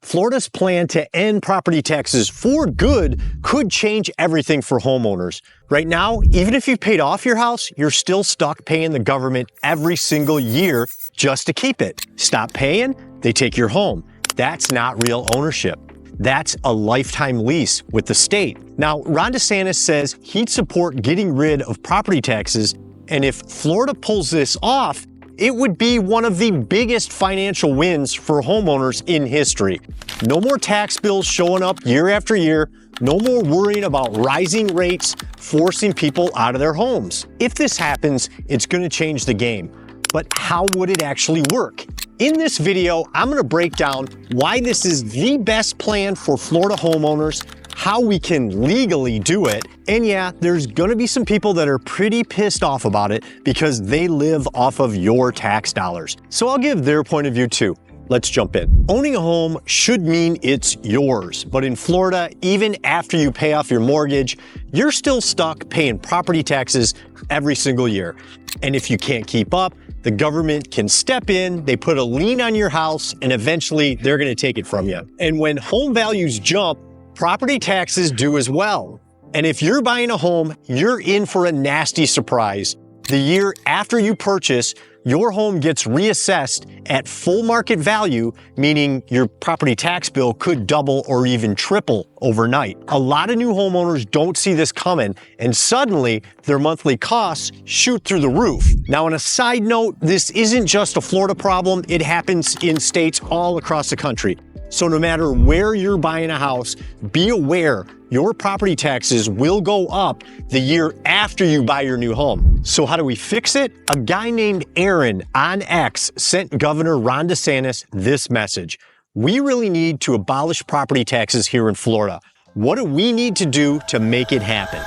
Florida's plan to end property taxes for good could change everything for homeowners. Right now, even if you've paid off your house, you're still stuck paying the government every single year just to keep it. Stop paying, they take your home. That's not real ownership. That's a lifetime lease with the state. Now, Ron DeSantis says he'd support getting rid of property taxes, and if Florida pulls this off, it would be one of the biggest financial wins for homeowners in history. No more tax bills showing up year after year. No more worrying about rising rates, forcing people out of their homes. If this happens, it's going to change the game. But how would it actually work? In this video, I'm going to break down why this is the best plan for Florida homeowners, how we can legally do it, and yeah, there's going to be some people that are pretty pissed off about it because they live off of your tax dollars. So I'll give their point of view too. Let's jump in. Owning a home should mean it's yours, but in Florida, even after you pay off your mortgage, you're still stuck paying property taxes every single year. And if you can't keep up, the government can step in, they put a lien on your house, and eventually they're going to take it from you. And when home values jump, property taxes do as well. And if you're buying a home, you're in for a nasty surprise. The year after you purchase, your home gets reassessed at full market value, meaning your property tax bill could double or even triple overnight. A lot of new homeowners don't see this coming, and suddenly their monthly costs shoot through the roof. Now, on a side note, this isn't just a Florida problem. It happens in states all across the country. So no matter where you're buying a house, be aware your property taxes will go up the year after you buy your new home. So how do we fix it? A guy named Aaron on X sent Governor Ron DeSantis this message. We really need to abolish property taxes here in Florida. What do we need to do to make it happen?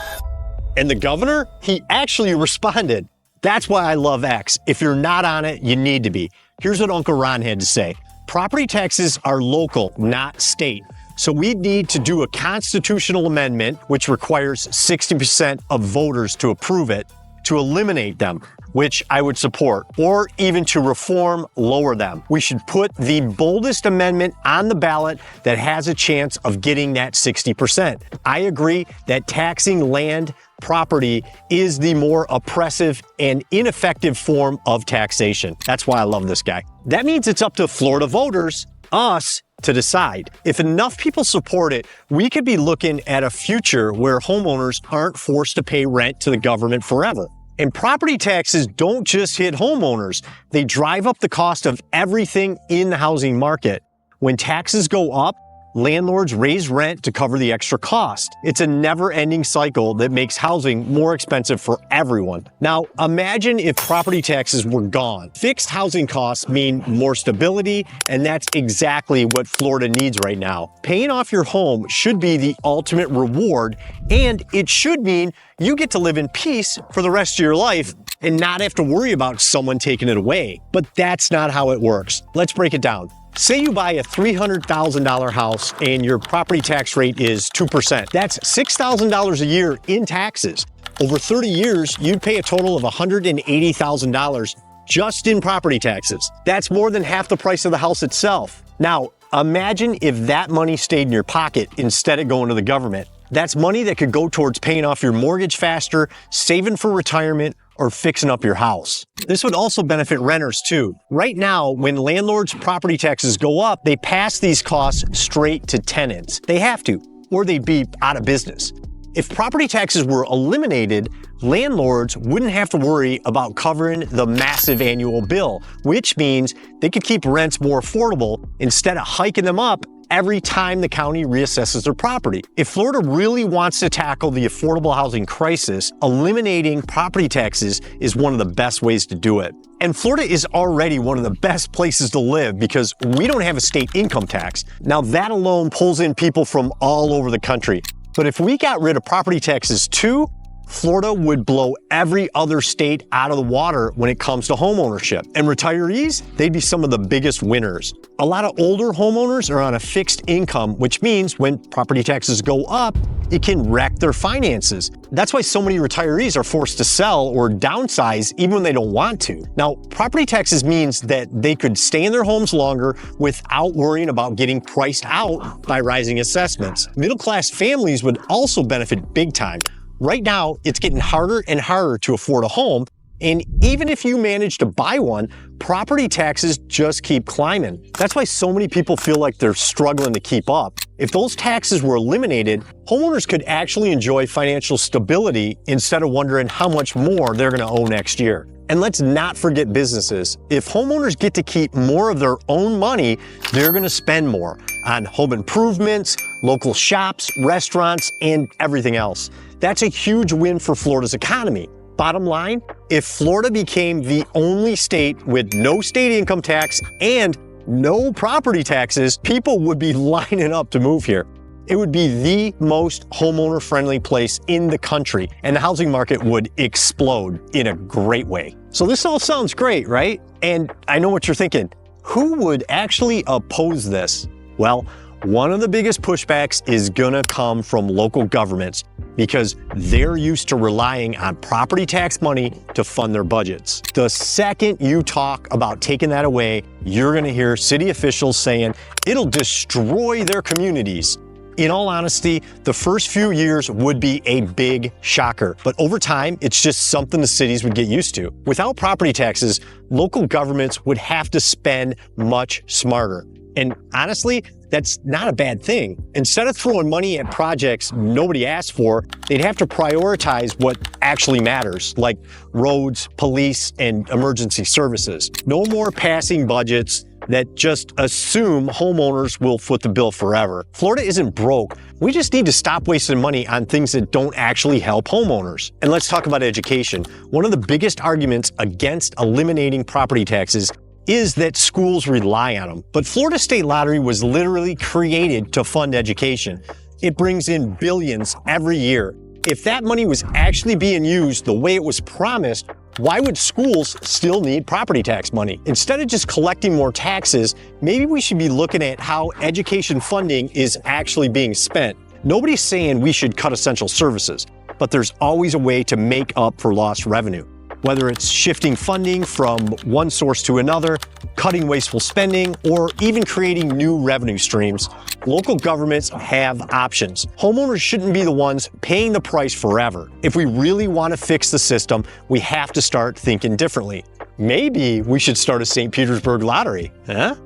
And the governor, he actually responded. That's why I love X. If you're not on it, you need to be. Here's what Uncle Ron had to say. Property taxes are local, not state. So we need to do a constitutional amendment, which requires 60% of voters to approve it, to eliminate them, which I would support, or even to reform, lower them. We should put the boldest amendment on the ballot that has a chance of getting that 60%. I agree that taxing land property is the more oppressive and ineffective form of taxation. That's why I love this guy. That means it's up to Florida voters, us, to decide. If enough people support it, we could be looking at a future where homeowners aren't forced to pay rent to the government forever. And property taxes don't just hit homeowners. They drive up the cost of everything in the housing market. When taxes go up, landlords raise rent to cover the extra cost. It's a never-ending cycle that makes housing more expensive for everyone. Now, imagine if property taxes were gone. Fixed housing costs mean more stability, and that's exactly what Florida needs right now. Paying off your home should be the ultimate reward, and it should mean you get to live in peace for the rest of your life and not have to worry about someone taking it away. But that's not how it works. Let's break it down. Say you buy a $300,000 house and your property tax rate is 2%. That's $6,000 a year in taxes. Over 30 years, you'd pay a total of $180,000 just in property taxes. That's more than half the price of the house itself. Now, imagine if that money stayed in your pocket instead of going to the government. That's money that could go towards paying off your mortgage faster, saving for retirement, or fixing up your house. This would also benefit renters too. Right now, when landlords' property taxes go up, they pass these costs straight to tenants. They have to, or they'd be out of business. If property taxes were eliminated, landlords wouldn't have to worry about covering the massive annual bill, which means they could keep rents more affordable instead of hiking them up every time the county reassesses their property. If Florida really wants to tackle the affordable housing crisis, eliminating property taxes is one of the best ways to do it. And Florida is already one of the best places to live because we don't have a state income tax. Now that alone pulls in people from all over the country. But if we got rid of property taxes too, Florida would blow every other state out of the water when it comes to home ownership. And retirees, they'd be some of the biggest winners. A lot of older homeowners are on a fixed income, which means when property taxes go up, it can wreck their finances. That's why so many retirees are forced to sell or downsize even when they don't want to. Now, property taxes means that they could stay in their homes longer without worrying about getting priced out by rising assessments. Middle-class families would also benefit big time. Right now, it's getting harder and harder to afford a home, and even if you manage to buy one, property taxes just keep climbing. That's why so many people feel like they're struggling to keep up. If those taxes were eliminated, homeowners could actually enjoy financial stability instead of wondering how much more they're going to owe next year. And let's not forget businesses. If homeowners get to keep more of their own money, they're going to spend more on home improvements, local shops, restaurants, and everything else. That's a huge win for Florida's economy. Bottom line, if Florida became the only state with no state income tax and no property taxes, people would be lining up to move here. It would be the most homeowner-friendly place in the country, and the housing market would explode in a great way. So this all sounds great, right? And I know what you're thinking. Who would actually oppose this? Well, one of the biggest pushbacks is gonna come from local governments because they're used to relying on property tax money to fund their budgets. The second you talk about taking that away, you're gonna hear city officials saying it'll destroy their communities. In all honesty, the first few years would be a big shocker, but over time, it's just something the cities would get used to. Without property taxes, local governments would have to spend much smarter. And honestly, that's not a bad thing. Instead of throwing money at projects nobody asked for, they'd have to prioritize what actually matters, like roads, police, and emergency services. No more passing budgets that just assume homeowners will foot the bill forever. Florida isn't broke. We just need to stop wasting money on things that don't actually help homeowners. And let's talk about education. One of the biggest arguments against eliminating property taxes is that schools rely on them. But Florida State Lottery was literally created to fund education. It brings in billions every year. If that money was actually being used the way it was promised, why would schools still need property tax money? Instead of just collecting more taxes, maybe we should be looking at how education funding is actually being spent. Nobody's saying we should cut essential services, but there's always a way to make up for lost revenue. Whether it's shifting funding from one source to another, cutting wasteful spending, or even creating new revenue streams, local governments have options. Homeowners shouldn't be the ones paying the price forever. If we really want to fix the system, we have to start thinking differently. Maybe we should start a St. Petersburg lottery, huh?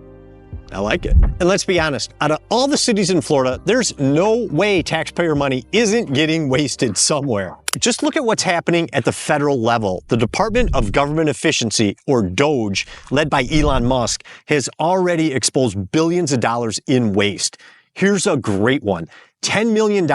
I like it. And let's be honest, out of all the cities in Florida, there's no way taxpayer money isn't getting wasted somewhere. Just look at what's happening at the federal level. The Department of Government Efficiency, or DOGE, led by Elon Musk, has already exposed billions of dollars in waste. Here's a great one. $10 million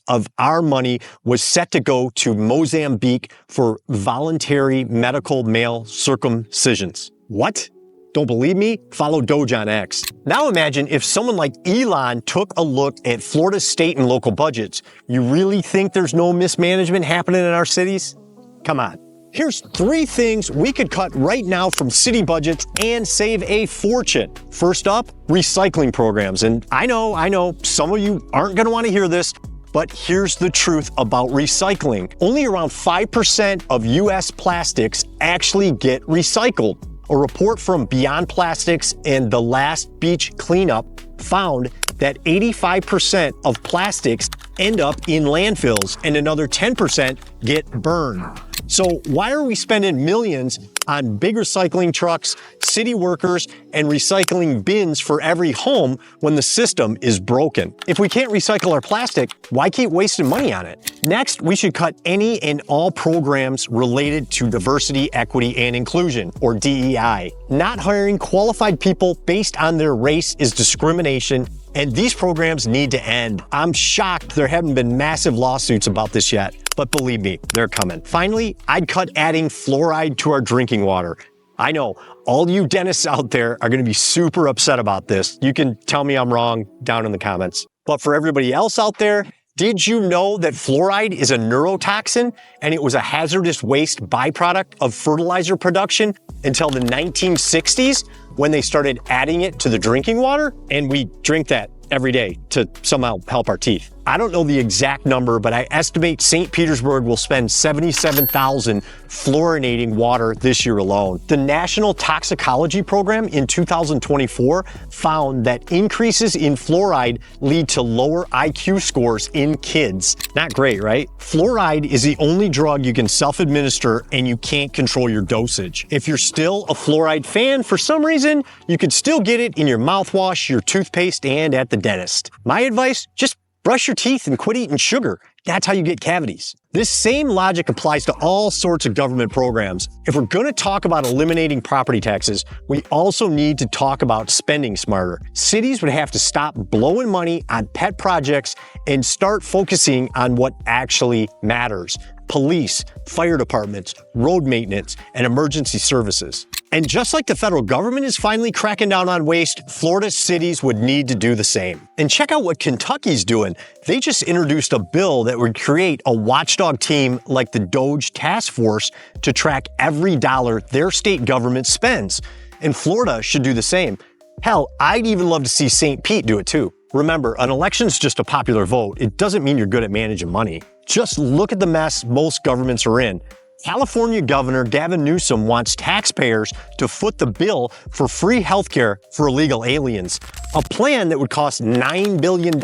of our money was set to go to Mozambique for voluntary medical male circumcisions. What? Don't believe me? Follow Doge on X. Now imagine if someone like Elon took a look at Florida's state and local budgets. You really think there's no mismanagement happening in our cities? Come on. Here's 3 things we could cut right now from city budgets and save a fortune. First up, recycling programs. And I know, some of you aren't gonna wanna hear this, but here's the truth about recycling. Only around 5% of US plastics actually get recycled. A report from Beyond Plastics and the Last Beach Cleanup found that 85% of plastics end up in landfills and another 10% get burned. So why are we spending millions on big recycling trucks, city workers, and recycling bins for every home when the system is broken? If we can't recycle our plastic, why keep wasting money on it? Next, we should cut any and all programs related to diversity, equity, and inclusion, or DEI. Not hiring qualified people based on their race is discrimination, and these programs need to end. I'm shocked there haven't been massive lawsuits about this yet, but believe me, they're coming. Finally, I'd cut adding fluoride to our drinking water. I know, all you dentists out there are gonna be super upset about this. You can tell me I'm wrong down in the comments. But for everybody else out there, did you know that fluoride is a neurotoxin and it was a hazardous waste byproduct of fertilizer production until the 1960s when they started adding it to the drinking water? And we drink that every day to somehow help our teeth. I don't know the exact number, but I estimate St. Petersburg will spend $77,000 fluorinating water this year alone. The National Toxicology Program in 2024 found that increases in fluoride lead to lower IQ scores in kids. Not great, right? Fluoride is the only drug you can self-administer and you can't control your dosage. If you're still a fluoride fan, for some reason, you could still get it in your mouthwash, your toothpaste, and at the dentist. My advice, just brush your teeth and quit eating sugar. That's how you get cavities. This same logic applies to all sorts of government programs. If we're going to talk about eliminating property taxes, we also need to talk about spending smarter. Cities would have to stop blowing money on pet projects and start focusing on what actually matters: police, fire departments, road maintenance, and emergency services. And just like the federal government is finally cracking down on waste, Florida cities would need to do the same. And check out what Kentucky's doing. They just introduced a bill that would create a watchdog team like the DOGE task force to track every dollar their state government spends. And Florida should do the same. Hell, I'd even love to see St. Pete do it too. Remember, an election's just a popular vote. It doesn't mean you're good at managing money. Just look at the mess most governments are in. California Governor Gavin Newsom wants taxpayers to foot the bill for free healthcare for illegal aliens, a plan that would cost $9 billion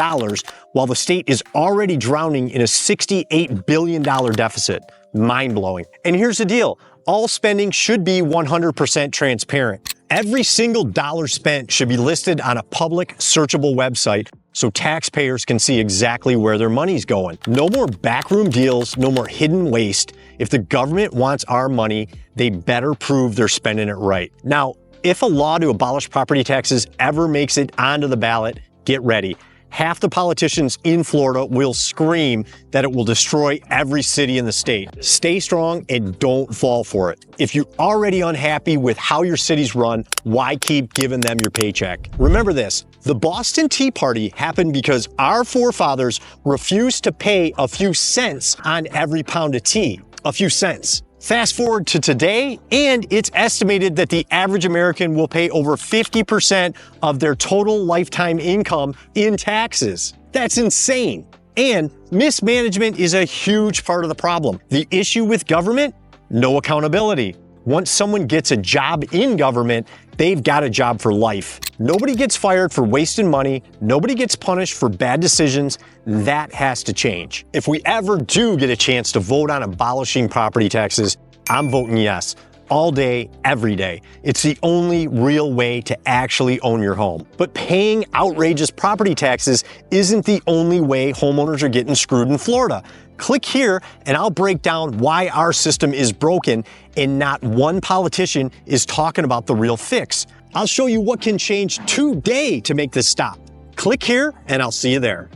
while the state is already drowning in a $68 billion deficit. Mind-blowing. And here's the deal. All spending should be 100% transparent. Every single dollar spent should be listed on a public, searchable website so taxpayers can see exactly where their money's going. No more backroom deals, no more hidden waste. If the government wants our money, they better prove they're spending it right. Now, if a law to abolish property taxes ever makes it onto the ballot, get ready. Half the politicians in Florida will scream that it will destroy every city in the state. Stay strong and don't fall for it. If you're already unhappy with how your city's run, why keep giving them your paycheck? Remember this, the Boston Tea Party happened because our forefathers refused to pay a few cents on every pound of tea. A few cents. Fast forward to today, and it's estimated that the average American will pay over 50% of their total lifetime income in taxes. That's insane. And mismanagement is a huge part of the problem. The issue with government? No accountability. Once someone gets a job in government, they've got a job for life. Nobody gets fired for wasting money. Nobody gets punished for bad decisions. That has to change. If we ever do get a chance to vote on abolishing property taxes, I'm voting yes. All day, every day. It's the only real way to actually own your home. But paying outrageous property taxes isn't the only way homeowners are getting screwed in Florida. Click here and I'll break down why our system is broken and not one politician is talking about the real fix. I'll show you what can change today to make this stop. Click here and I'll see you there.